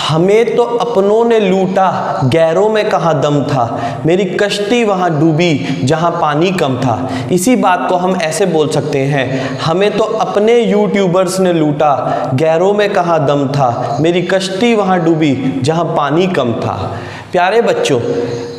हमें तो अपनों ने लूटा, गैरों में कहाँ दम था, मेरी कश्ती वहाँ डूबी जहाँ पानी कम था। इसी बात को हम ऐसे बोल सकते हैं, हमें तो अपने यूट्यूबर्स ने लूटा, गैरों में कहाँ दम था, मेरी कश्ती वहाँ डूबी जहाँ पानी कम था। प्यारे बच्चों,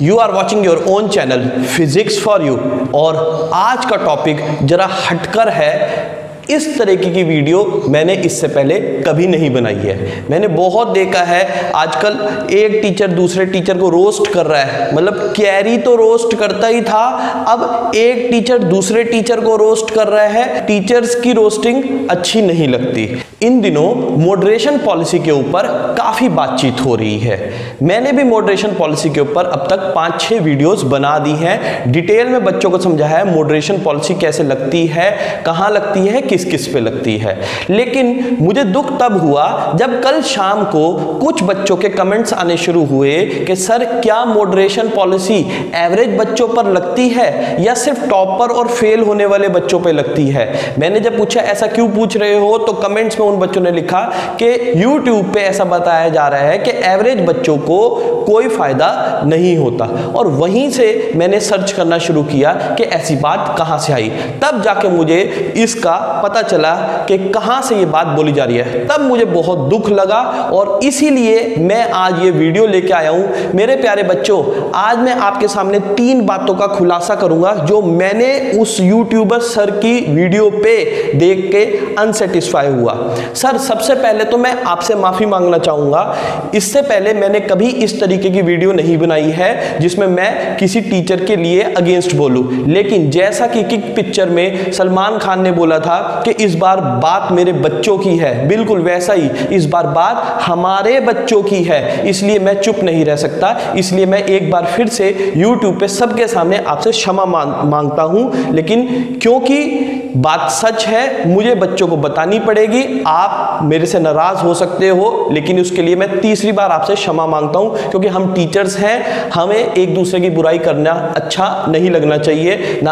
you are watching your own channel physics for you, और आज का टॉपिक जरा हटकर है। इस तरीके की वीडियो मैंने इससे पहले कभी नहीं बनाई है। मैंने बहुत देखा है आजकल एक टीचर दूसरे टीचर को रोस्ट कर रहा है, मतलब कैरी तो रोस्ट करता ही था, अब एक टीचर दूसरे टीचर को रोस्ट कर रहा है। टीचर्स की रोस्टिंग अच्छी नहीं लगती। इन दिनों मॉडरेशन पॉलिसी के ऊपर काफ़ी बातचीत हो रही है। मैंने भी मॉडरेशन पॉलिसी के ऊपर अब तक 5-6 वीडियोस बना दी हैं। डिटेल में बच्चों को समझाया है मॉडरेशन पॉलिसी कैसे लगती है, कहाँ लगती है, किस किस पे लगती है। लेकिन मुझे दुख तब हुआ जब कल शाम को कुछ बच्चों के कमेंट्स आने शुरू हुए कि सर क्या मॉडरेशन पॉलिसी एवरेज बच्चों पर लगती है या सिर्फ टॉपर और फेल होने वाले बच्चों पे लगती है। मैंने जब पूछा ऐसा क्यों पूछ रहे हो, तो कमेंट्स में उन बच्चों ने लिखा कि YouTube पे ऐसा बताया जा रहा है कि एवरेज बच्चों को कोई फायदा नहीं होता। और वहीं से मैंने सर्च करना शुरू किया कि ऐसी बात कहां से आई। तब जाके मुझे इसका पता चला कि कहां से ये बात बोली जा रही है। तब मुझे बहुत दुख लगा और इसीलिए मैं आज ये वीडियो लेके आया हूं। मेरे प्यारे बच्चों, आज मैं आपके सामने 3 बातों का खुलासा करूंगा जो मैंने उस यूट्यूबर सर की वीडियो पे देख के अनसेटिस्फाई हुआ। सर, सबसे पहले तो मैं आपसे माफी मांगना चाहूंगा। इससे पहले मैंने कभी इस तरीके की वीडियो नहीं बनाई है जिसमें मैं किसी टीचर के लिए अगेंस्ट बोलूं। लेकिन जैसा कि किक पिक्चर में सलमान खान ने बोला था कि इस बार बात मेरे बच्चों की है, बिल्कुल वैसा ही इस बार बात हमारे बच्चों की है। इसलिए मैं चुप नहीं रह सकता। इसलिए मैं एक बार फिर से YouTube पे सबके सामने आपसे क्षमा मांगता हूं। लेकिन क्योंकि बात सच है, मुझे बच्चों को बतानी पड़ेगी। आप मेरे से नाराज हो सकते हो, लेकिन उसके लिए मैं तीसरी बार आपसे क्षमा मांगता हूं, क्योंकि हम टीचर्स हैं, हमें एक दूसरे की बुराई करना अच्छा नहीं लगना चाहिए। ना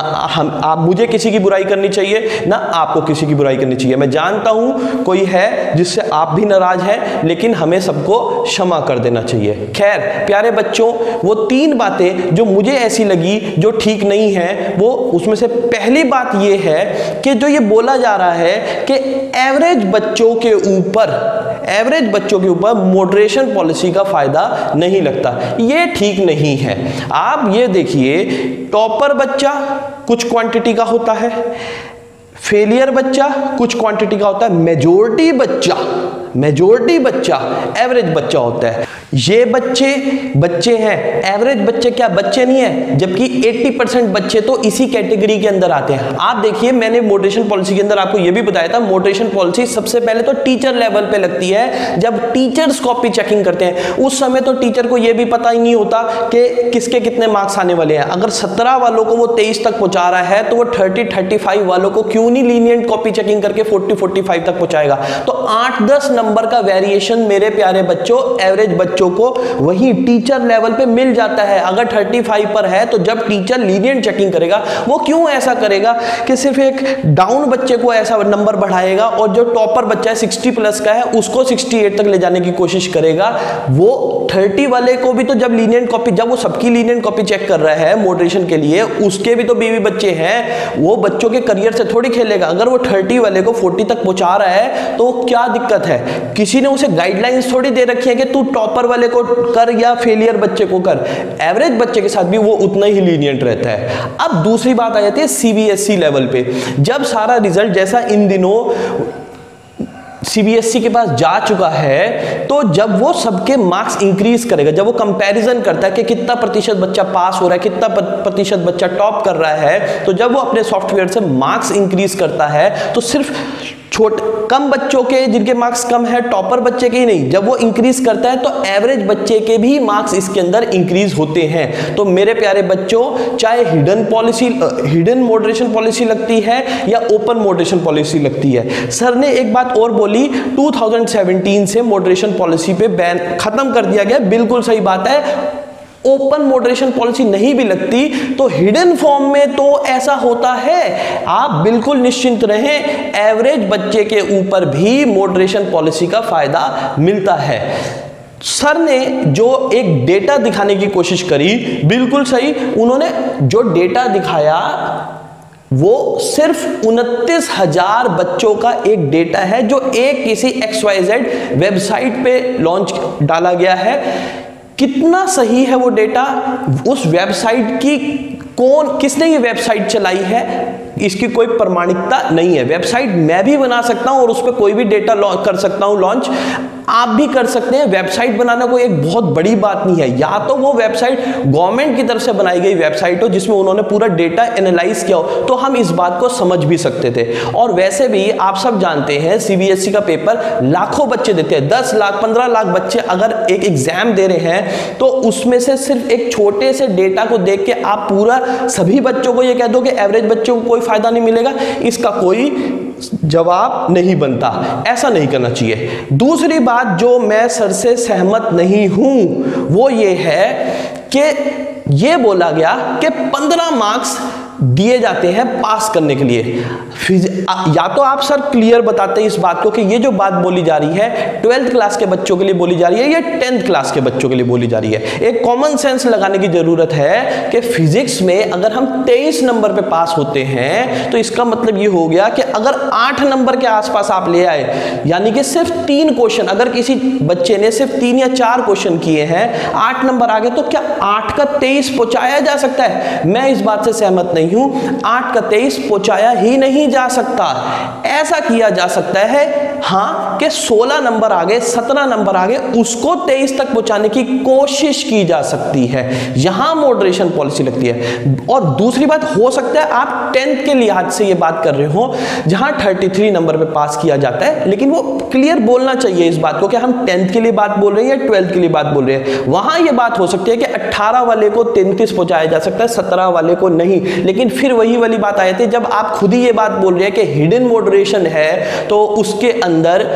आप मुझे किसी की बुराई करनी चाहिए, ना आपको किसी की बुराई करनी चाहिए। मैं जानता हूं कोई है जिससे आप भी नाराज हैं, लेकिन हमें सबको क्षमा कर देना चाहिए। खैर प्यारे बच्चों, वो 3 बातें जो मुझे ऐसी लगी जो ठीक नहीं है, वो उसमें से पहली बात ये है कि जो ये बोला जा रहा है कि एवरेज बच्चों के ऊपर मॉडरेशन पॉलिसी का फायदा नहीं लगता, ये ठीक नहीं है। आप ये देखिए, टॉपर बच्चा कुछ क्वांटिटी का होता है, फेलियर बच्चा कुछ क्वांटिटी का होता है, मेजॉरिटी बच्चा एवरेज बच्चा होता है। ये बच्चे हैं, एवरेज बच्चे क्या बच्चे नहीं है, जबकि 80% बच्चे तो इसी कैटेगरी के अंदर आते हैं। आप देखिए, मैंने मॉडरेशन पॉलिसी के अंदर आपको यह भी बताया था, मॉडरेशन पॉलिसी सबसे पहले तो टीचर लेवल पे लगती है। जब टीचर्स कॉपी चेकिंग करते हैं, उस समय तो टीचर को यह भी पता ही नहीं होता कि किसके कितने मार्क्स आने वाले हैं। अगर 17 वालों को वो 23 तक पहुंचा रहा है, तो वो 30-35 वालों को क्यों नहीं लीनियंट कॉपी चेकिंग करके 40-45 तक पहुंचाएगा। तो 8-10 नंबर का वेरिएशन मेरे प्यारे बच्चों एवरेज बच्चों को वही टीचर लेवल पे मिल जाता है। अगर 35 पर है, तो जब टीचर लीनियंट चेकिंग करेगा, वो क्यों ऐसा करेगा कि सिर्फ एक डाउन बच्चे को ऐसा नंबर बढ़ाएगा और जो टॉपर बच्चा है 60+ का है, उसको 68 तक ले जाने की कोशिश करेगा। वो 30 वाले को भी तो जब वो सबकी लीनियंट कॉपी चेक कर रहा है मॉडरेशन के लिए, उसके भी तो बीवी बच्चे हैं, वो बच्चों के करियर से थोड़ी खेलेगा। अगर वो 30 वाले को 40 तक पहुंचा रहा है, तो क्या दिक्कत है? किसी ने उसे गाइडलाइंस थोड़ी दे रखी है कि तू टॉपर वाले को कर या फेलियर बच्चे को कर। एवरेज बच्चे के साथ भी वो उतना ही लीनियंट रहता है। अब दूसरी बात आ जाती है CBSE लेवल पे। जब सारा रिजल्ट जैसा इन दिनों CBSE के पास जा चुका है, तो जब वो सबके मार्क्स इंक्रीज करेगा, जब वो कंपैरिजन करता है कि कितना प्रतिशत बच्चा पास हो रहा है, कितना प्रतिशत बच्चा टॉप कर रहा है, तो जब वो अपने सॉफ्टवेयर से मार्क्स इंक्रीज करता है, तो सिर्फ कम बच्चों के जिनके मार्क्स कम है, टॉपर बच्चे के ही नहीं, जब वो इंक्रीज करता है तो एवरेज बच्चे के भी मार्क्स इसके अंदर इंक्रीज होते हैं। तो मेरे प्यारे बच्चों, चाहे हिडन मॉडरेशन पॉलिसी लगती है या ओपन मॉडरेशन पॉलिसी लगती है। सर ने एक बात और बोली, 2017 से मॉडरेशन पॉलिसी पे बैन खत्म कर दिया गया, बिल्कुल सही बात है। ओपन मॉडरेशन पॉलिसी नहीं भी लगती तो हिडन फॉर्म में तो ऐसा होता है। आप बिल्कुल निश्चिंत रहें, एवरेज बच्चे के ऊपर भी मॉडरेशन पॉलिसी का फायदा मिलता है। सर ने जो एक डेटा दिखाने की कोशिश करी, बिल्कुल सही, उन्होंने जो डेटा दिखाया वो सिर्फ 29,000 बच्चों का एक डेटा है जो एक किसी XYZ वेबसाइट पे लॉन्च डाला गया है। कितना सही है वो डेटा? उस वेबसाइट की किसने ये वेबसाइट चलाई है, इसकी कोई प्रमाणिकता नहीं है। वेबसाइट मैं भी बना सकता हूं और उस पर कोई भी डेटा कर सकता हूं लॉन्च, आप भी कर सकते हैं। वेबसाइट बनाना कोई एक बहुत बड़ी बात नहीं है। या तो वो वेबसाइट गवर्नमेंट की तरफ से बनाई गई वेबसाइट हो जिसमें उन्होंने पूरा डेटा एनालाइज किया हो, तो हम इस बात को समझ भी सकते थे। और वैसे भी आप सब जानते हैं CBSE का पेपर लाखों बच्चे देते हैं, 10 लाख 15 लाख बच्चे अगर एक एग्जाम दे रहे हैं, तो उसमें से सिर्फ एक छोटे से डेटा को देख के आप पूरा सभी बच्चों को ये कह दो कि एवरेज बच्चों को कोई फायदा नहीं मिलेगा, इसका कोई जवाब नहीं बनता। ऐसा नहीं करना चाहिए। दूसरी बात जो मैं सर से सहमत नहीं हूं वो ये है कि ये बोला गया कि 15 मार्क्स दिए जाते हैं पास करने के लिए। या तो आप सर क्लियर बताते हैं इस बात को कि ये जो बात बोली जा रही है 12th क्लास के बच्चों के लिए बोली जा रही है या 10th क्लास के बच्चों के लिए बोली जा रही है। एक कॉमन सेंस लगाने की जरूरत है कि फिजिक्स में अगर हम 23 नंबर पे पास होते हैं तो इसका मतलब ये हो गया कि अगर 8 नंबर के आसपास आप ले आए, यानी कि सिर्फ 3 क्वेश्चन, अगर किसी बच्चे ने सिर्फ 3 या 4 क्वेश्चन किए हैं, 8 नंबर आ गए, तो क्या 8 का 23 पहुंचाया जा सकता है? मैं इस बात से सहमत नहीं हूं। 8 का 23 पहुंचाया ही नहीं जा सकता। ऐसा किया जा सकता है हां कि 16 नंबर आगे, 17 नंबर आगे, उसको 23 तक पहुंचाने की कोशिश की जा सकती है। यहां मॉडरेशन पॉलिसी लगती है। और दूसरी बात, हो सकता है आप 10th के लिहाज से ये बात कर रहे हो जहां 33 नंबर पे पास किया जाता है, लेकिन वो क्लियर बोलना चाहिए इस बात को कि हम 10th के लिए बात बोल रहे हैं या 12th के लिए बात बोल रहे हैं। वहां ये बात हो सकती है कि 18 वाले को 33 पहुंचाया जा सकता है, 17 वाले को नहीं। लेकिन फिर वही वाली बात आई थी, जब आप खुद ही ये बात बोल रहे हैं कि हिडन मॉडरेशन है, तो उसके अंदर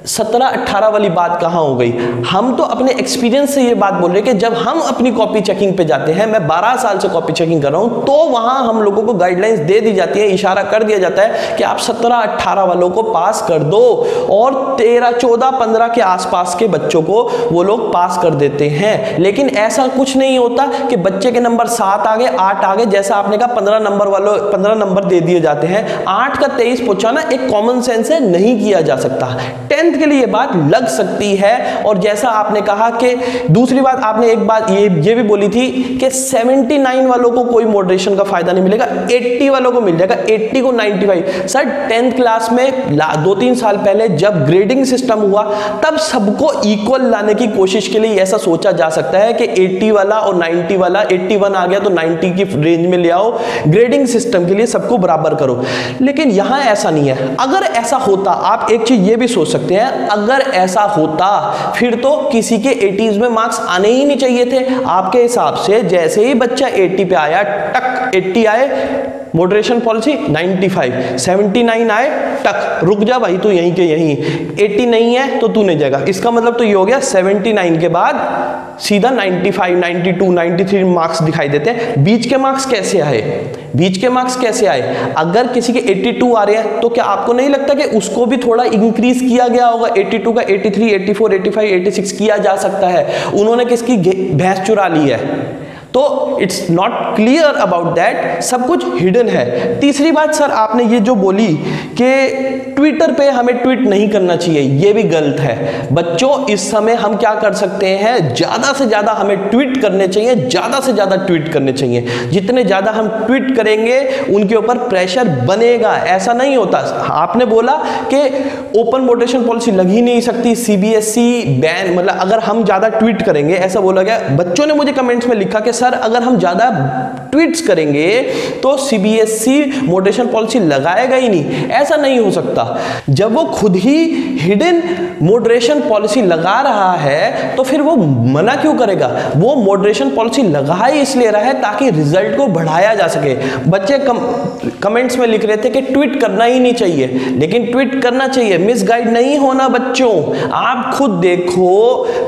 17-18 वाली बात कहां हो गई? हम तो अपने एक्सपीरियंस से ये बात बोल रहे हैं कि जब हम अपनी कॉपी चेकिंग पे जाते हैं, मैं 12 साल से कॉपी चेकिंग कर रहा हूं, तो वहां हम लोगों को गाइडलाइंस दे दी जाती है, इशारा कर दिया जाता है कि आप 17-18 वालों को पास कर दो, और 13, 14, 15 के आसपास के बच्चों को वो लोग पास कर देते हैं। लेकिन ऐसा कुछ नहीं होता कि बच्चे के नंबर 7 आगे, 8 आगे, जैसा आपने कहा 15 नंबर वालों 15 नंबर दे दिए जाते हैं। 8 का 23 पहुंचाना एक कॉमन सेंस है, नहीं किया जा सकता। 10th के लिए ये बात लग सकती है। और जैसा आपने कहा कि दूसरी बात, आपने एक बात ये भी बोली थी कि 79 वालों को कोई मॉडरेशन का फायदा नहीं मिलेगा, 80 वालों को मिल जाएगा, 80 को 95। सर 10th क्लास में 2-3 साल पहले जब ग्रेडिंग सिस्टम हुआ, तब सबको इक्वल लाने की कोशिश के लिए ऐसा सोचा जा सकता है कि 80 वाला और 90 वाला, 81 आ गया तो 90 की रेंज में ले आओ, ग्रेडिंग सिस्टम के लिए सबको बराबर करो। लेकिन यहां ऐसा नहीं है। अगर ऐसा होता, आप एक चीज ये भी सोच सकते हैं, अगर ऐसा होता फिर तो किसी के 80s में मार्क्स आने ही नहीं चाहिए थे। आपके हिसाब से जैसे ही बच्चा 80 पे आया, टक 80 आए, मॉडरेशन पॉलिसी 95, 79 आए, टक रुक जा भाई तू यहीं के यहीं, 80 नहीं है तो तू नहीं जाएगा। इसका मतलब तो ये हो गया 79 के बाद सीधा 95, 92, 93 मार्क्स दिखाई देते हैं। बीच के मार्क्स कैसे आए? बीच के मार्क्स कैसे आए? अगर किसी के 82 आ रहे हैं तो क्या आपको नहीं लगता कि उसको भी थोड़ा इंक्रीज किया गया होगा? 82 का 83, 84, 85, 86 किया जा सकता है। उन्होंने किसकी भैंस चुरा ली है? तो it's not clear about that, सब कुछ हिडन है। तीसरी बात सर, आपने ये जो बोली कि ट्विटर पे हमें ट्वीट नहीं करना चाहिए, ये भी गलत है। बच्चों, इस समय हम क्या कर सकते हैं, ज्यादा से ज्यादा हमें ट्वीट करने चाहिए, ज्यादा से ज्यादा ट्वीट करने चाहिए। जितने ज्यादा हम ट्वीट करेंगे उनके ऊपर प्रेशर बनेगा। ऐसा नहीं होता, आपने बोला कि ओपन मॉडरेशन पॉलिसी लग ही नहीं सकती, CBSE बैन, मतलब अगर हम ज्यादा ट्वीट करेंगे, ऐसा बोला गया। बच्चों ने मुझे कमेंट्स में लिखा कि सर अगर हम ज्यादा ट्वीट्स करेंगे तो CBSE मॉडरेशन पॉलिसी लगाएगा ही नहीं। ऐसा नहीं हो सकता। जब वो खुद ही हिडन मॉडरेशन पॉलिसी लगा रहा है तो फिर वो मना क्यों करेगा? वो मॉडरेशन पॉलिसी लगा ही इसलिए रहा है ताकि रिजल्ट को बढ़ाया जा सके। बच्चे कमेंट्स में लिख रहे थे कि ट्वीट करना ही नहीं चाहिए, लेकिन ट्वीट करना चाहिए, मिसगाइड नहीं होना। बच्चों आप खुद देखो,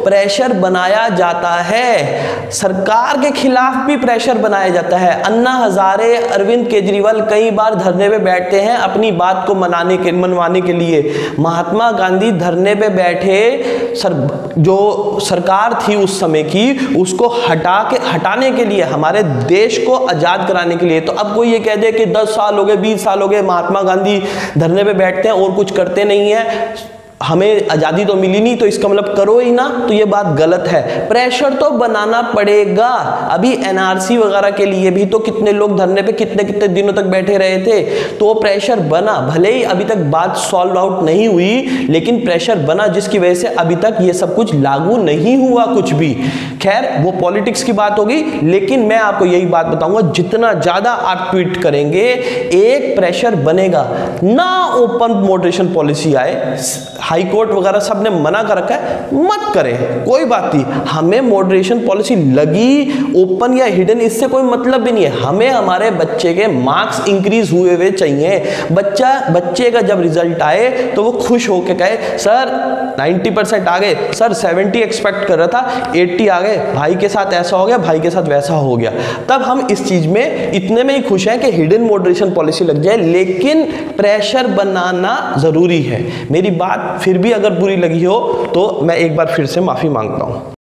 प्रेशर बनाया जाता है, सरकार के खिलाफ भी प्रेशर बनाया जाता है। अन्ना हजारे, अरविंद केजरीवाल कई बार धरने पे बैठते हैं अपनी बात को मनवाने के लिए। महात्मा गांधी धरने पे बैठे, जो सरकार थी उस समय की, उसको हटाने के लिए, हमारे देश को आजाद कराने के लिए। तो अब कोई ये कह दे कि 10 साल हो गए, 20 साल हो गए, महात्मा गांधी धरने पे बैठते हैं और कुछ करते नहीं है, हमें आज़ादी तो मिली नहीं, तो इसका मतलब करो ही ना, तो ये बात गलत है। प्रेशर तो बनाना पड़ेगा। अभी एनआरसी वगैरह के लिए भी तो कितने लोग धरने पे कितने कितने दिनों तक बैठे रहे थे, तो प्रेशर बना। भले ही अभी तक बात सॉल्व आउट नहीं हुई, लेकिन प्रेशर बना, जिसकी वजह से अभी तक ये सब कुछ लागू नहीं हुआ कुछ भी। खैर, वो पॉलिटिक्स की बात होगी, लेकिन मैं आपको यही बात बताऊंगा, जितना ज़्यादा आप ट्वीट करेंगे एक प्रेशर बनेगा ना। ओपन मॉडरेशन पॉलिसी आए, हाई कोर्ट वगैरह सब ने मना कर रखा है, मत करें, कोई बात नहीं। हमें मॉडरेशन पॉलिसी लगी, ओपन या हिडन, इससे कोई मतलब भी नहीं है। हमें हमारे बच्चे के मार्क्स इंक्रीज हुए चाहिए। बच्चे का जब रिजल्ट आए तो वो खुश होकर कहे सर 90% आ गए, सर 70 एक्सपेक्ट कर रहा था, 80 आ गए, भाई के साथ ऐसा हो गया, भाई के साथ वैसा हो गया। तब हम इस चीज में इतने में ही खुश हैं कि हिडन मॉडरेशन पॉलिसी लग जाए, लेकिन प्रेशर बनाना जरूरी है। मेरी बात फिर भी अगर बुरी लगी हो तो मैं एक बार फिर से माफी मांगता हूं।